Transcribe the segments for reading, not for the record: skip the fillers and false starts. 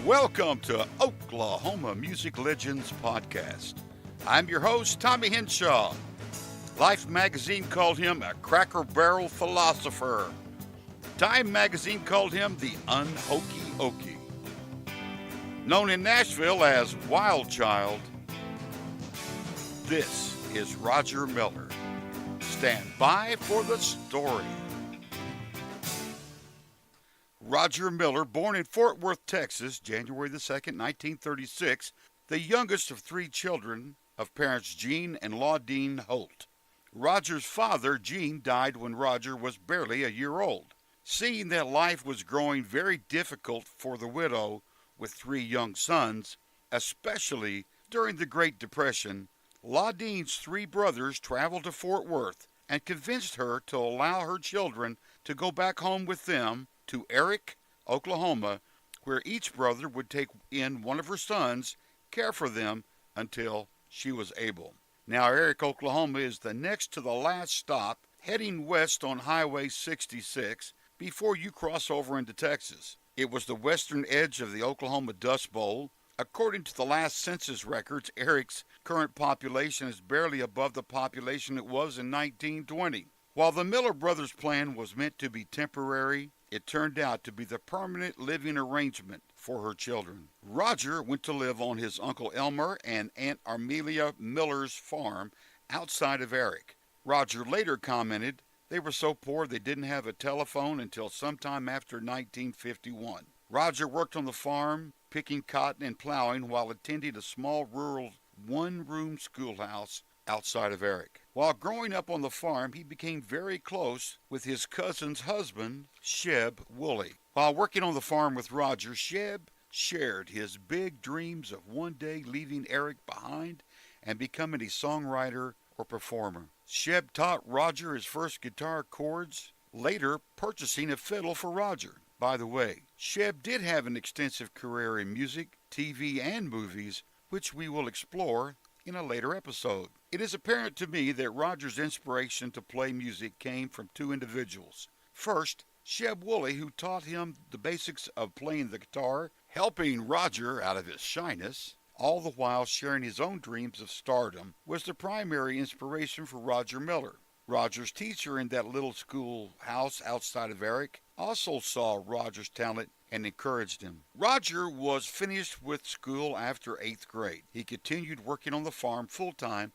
Welcome to Oklahoma Music Legends Podcast. I'm your host, Tommy Henshaw. Life magazine called him a cracker barrel philosopher. Time magazine called him the Unhokey Okey. Known in Nashville as Wild Child, this is Roger Miller. Stand by for the story. Roger Miller, born in Fort Worth, Texas, January the 2nd, 1936, the youngest of three children of parents Gene and Laudine Holt. Roger's father, Gene, died when Roger was barely a year old. Seeing that life was growing very difficult for the widow with three young sons, especially during the Great Depression, Laudine's three brothers traveled to Fort Worth and convinced her to allow her children to go back home with them to Erick, Oklahoma, where each brother would take in one of her sons, care for them until she was able. Now, Erick, Oklahoma is the next to the last stop, heading west on Highway 66 before you cross over into Texas. It was the western edge of the Oklahoma Dust Bowl. According to the last census records, Erick's current population is barely above the population it was in 1920. While the Miller brothers' plan was meant to be temporary, it turned out to be the permanent living arrangement for her children. Roger went to live on his Uncle Elmer and Aunt Armelia Miller's farm outside of Erick. Roger later commented they were so poor they didn't have a telephone until sometime after 1951. Roger worked on the farm, picking cotton and plowing while attending a small rural one-room schoolhouse outside of Erick. While growing up on the farm, he became very close with his cousin's husband, Sheb Woolley. While working on the farm with Roger, Sheb shared his big dreams of one day leaving Erick behind and becoming a songwriter or performer. Sheb taught Roger his first guitar chords, later purchasing a fiddle for Roger. By the way, Sheb did have an extensive career in music, TV, and movies, which we will explore in a later episode. It is apparent to me that Roger's inspiration to play music came from two individuals. First, Sheb Woolley, who taught him the basics of playing the guitar, helping Roger out of his shyness, all the while sharing his own dreams of stardom, was the primary inspiration for Roger Miller. Roger's teacher in that little schoolhouse outside of Erick also saw Roger's talent and encouraged him. Roger was finished with school after 8th grade. He continued working on the farm full-time,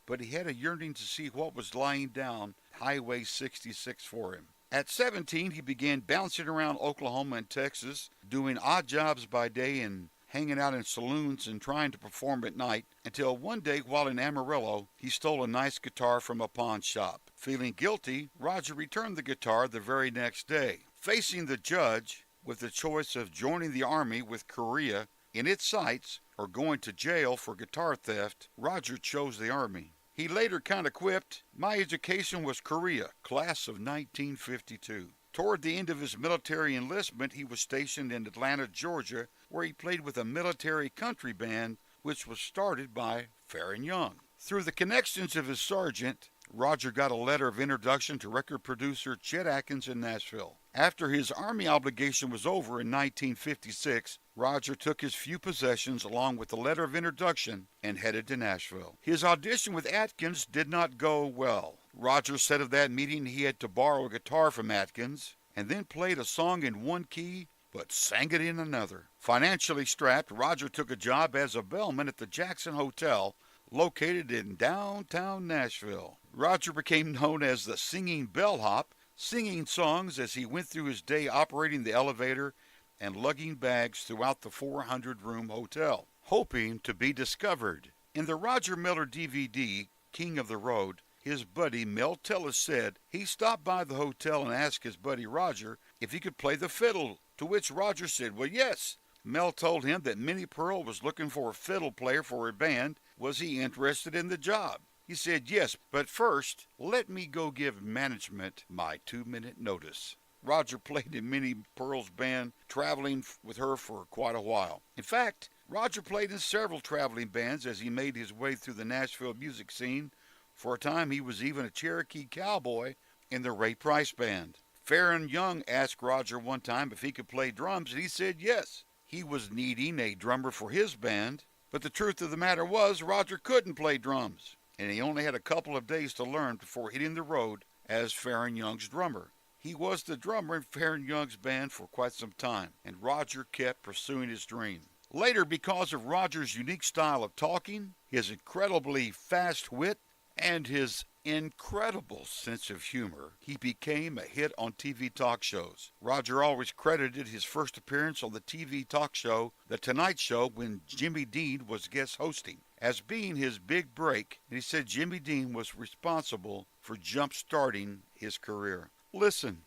but he had a yearning to see what was lying down Highway 66 for him. At 17, he began bouncing around Oklahoma and Texas, doing odd jobs by day and hanging out in saloons and trying to perform at night, until one day while in Amarillo, he stole a nice guitar from a pawn shop. Feeling guilty, Roger returned the guitar the very next day. Facing the judge with the choice of joining the Army with Korea in its sights or going to jail for guitar theft, Roger chose the Army. He later kind of quipped, "My education was Korea, class of 1952. Toward the end of his military enlistment, he was stationed in Atlanta, Georgia, where he played with a military country band which was started by Farron Young. Through the connections of his sergeant, Roger got a letter of introduction to record producer Chet Atkins in Nashville. After his Army obligation was over in 1956, Roger took his few possessions along with the letter of introduction and headed to Nashville. His audition with Atkins did not go well. Roger said of that meeting he had to borrow a guitar from Atkins and then played a song in one key but sang it in another. Financially strapped, Roger took a job as a bellman at the Jackson Hotel, located in downtown Nashville. Roger became known as the Singing Bellhop, singing songs as he went through his day operating the elevator and lugging bags throughout the 400-room hotel, hoping to be discovered. In the Roger Miller DVD, King of the Road, his buddy Mel Tillis said he stopped by the hotel and asked his buddy Roger if he could play the fiddle, to which Roger said, "Well, yes." Mel told him that Minnie Pearl was looking for a fiddle player for her band. Was he interested in the job? He said, "Yes, but first, let me go give management my 2-minute notice." Roger played in Minnie Pearl's band, traveling with her for quite a while. In fact, Roger played in several traveling bands as he made his way through the Nashville music scene. For a time, he was even a Cherokee cowboy in the Ray Price Band. Farron Young asked Roger one time if he could play drums, and he said yes. he was needing a drummer for his band, but the truth of the matter was Roger couldn't play drums, and he only had a couple of days to learn before hitting the road as Farron Young's drummer. He was the drummer in Farron Young's band for quite some time, and Roger kept pursuing his dream. Later, because of Roger's unique style of talking, his incredibly fast wit, and his incredible sense of humor, he became a hit on TV talk shows. Roger always credited his first appearance on the TV talk show The Tonight Show when Jimmy Dean was guest hosting as being his big break, and he said Jimmy Dean was responsible for jump-starting his career. Listen,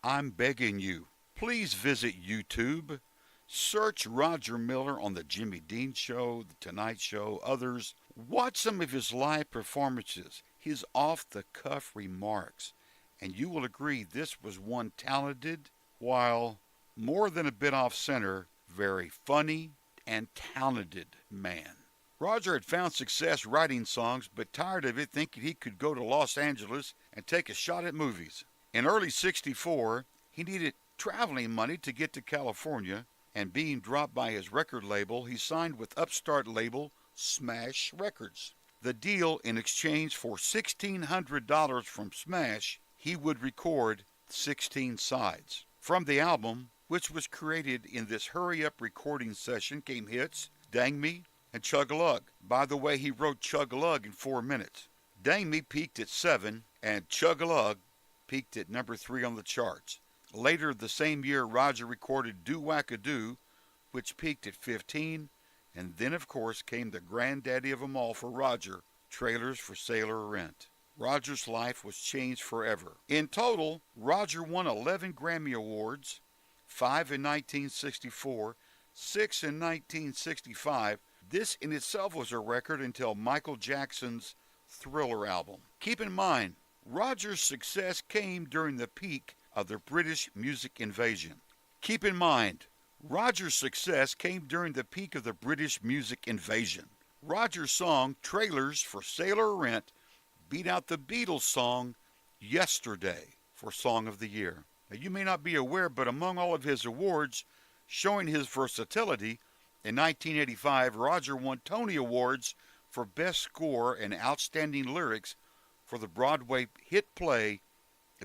I'm begging you, please visit YouTube. Search Roger Miller on The Jimmy Dean Show, The Tonight Show, others. Watch some of his live performances, his off-the-cuff remarks, and you will agree this was one talented, while more than a bit off-center, very funny and talented man. Roger had found success writing songs, but tired of it, thinking he could go to Los Angeles and take a shot at movies. In early '64, he needed traveling money to get to California, and being dropped by his record label, he signed with upstart label Smash Records. The deal, in exchange for $1,600 from Smash, he would record 16 sides. From the album, which was created in this hurry-up recording session, came hits Dang Me and Chug-a-Lug. By the way, he wrote Chug-a-Lug in 4 minutes. Dang Me peaked at 7, and Chug-a-Lug peaked at number 3 on the charts. Later the same year, Roger recorded Do-Wacka-Do, which peaked at 15, and then, of course, came the granddaddy of them all for Roger, Trailers for Sale or Rent. Roger's life was changed forever. In total, Roger won 11 Grammy Awards, 5 in 1964, 6 in 1965. This in itself was a record until Michael Jackson's Thriller album. Keep in mind, Roger's success came during the peak of the British music invasion. Keep in mind, Roger's success came during the peak of the British music invasion. Roger's song, Trailers for Sale or Rent, beat out the Beatles' song, Yesterday, for Song of the Year. Now, you may not be aware, but among all of his awards, showing his versatility, in 1985, Roger won Tony Awards for Best Score and Outstanding Lyrics for the Broadway hit play,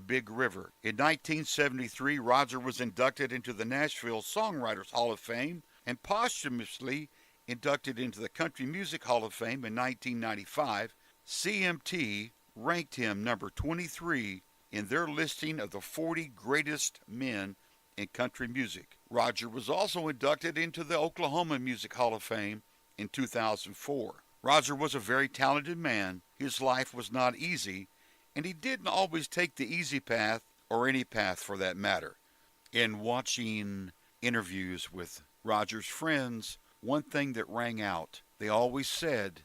Big River. In 1973, Roger was inducted into the Nashville Songwriters Hall of Fame and posthumously inducted into the Country Music Hall of Fame in 1995. CMT ranked him number 23 in their listing of the 40 greatest men in country music. Roger was also inducted into the Oklahoma Music Hall of Fame in 2004. Roger was a very talented man. His life was not easy, and he didn't always take the easy path, or any path for that matter. In watching interviews with Roger's friends, one thing that rang out, they always said,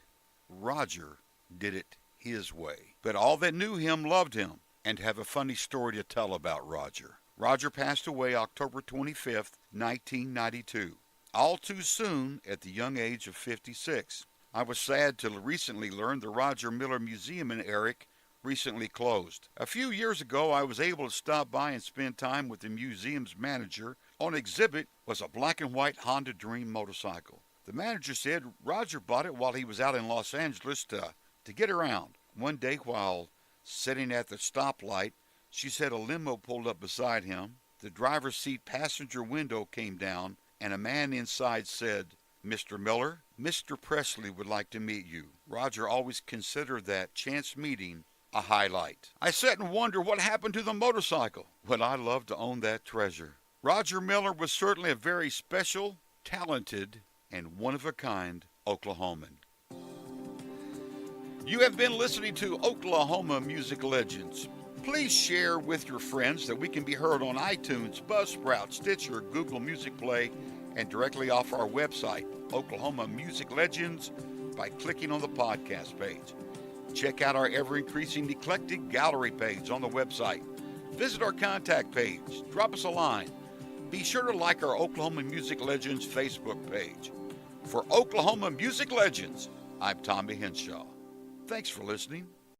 Roger did it his way. But all that knew him loved him, and have a funny story to tell about Roger. Roger passed away October 25th, 1992, all too soon at the young age of 56. I was sad to recently learn the Roger Miller Museum in Erick recently closed. A few years ago, I was able to stop by and spend time with the museum's manager. On exhibit was a black and white Honda Dream motorcycle. The manager said Roger bought it while he was out in Los Angeles to get around. One day while sitting at the stoplight, she said a limo pulled up beside him. The driver's seat passenger window came down, and a man inside said, Mr. Miller, Mr. Presley would like to meet you. Roger always considered that chance meeting a highlight. I sat and wondered what happened to the motorcycle. Would I love to own that treasure? Roger Miller was certainly a very special, talented, and one-of-a-kind Oklahoman. You have been listening to Oklahoma Music Legends. Please share with your friends that we can be heard on iTunes, Buzzsprout, Stitcher, Google Music Play, and directly off our website, Oklahoma Music Legends, by clicking on the podcast page. Check out our ever-increasing eclectic gallery page on the website. Visit our contact page. Drop us a line. Be sure to like our Oklahoma Music Legends Facebook page. For Oklahoma Music Legends, I'm Tommy Henshaw. Thanks for listening.